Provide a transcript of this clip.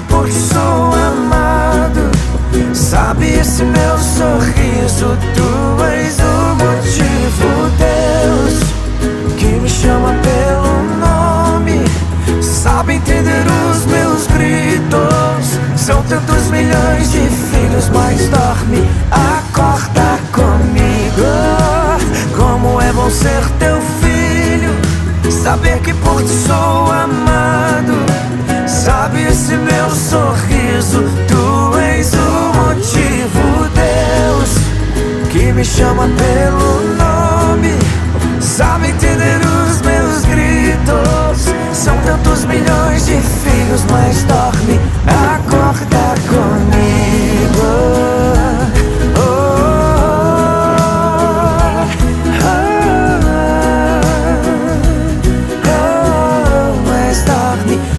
por ti sou amado. Sabe esse meu sorriso, tu és o motivo, Deus, que me chama pelo nome. Sabe entender os meus gritos. São tantos milhões de filhos, mas dorme, acorda comigo. Como é bom ser teu filho, saber que por ti sou amado. Sabe esse meu sorriso, tu és o motivo, Deus, que me chama pelo nome.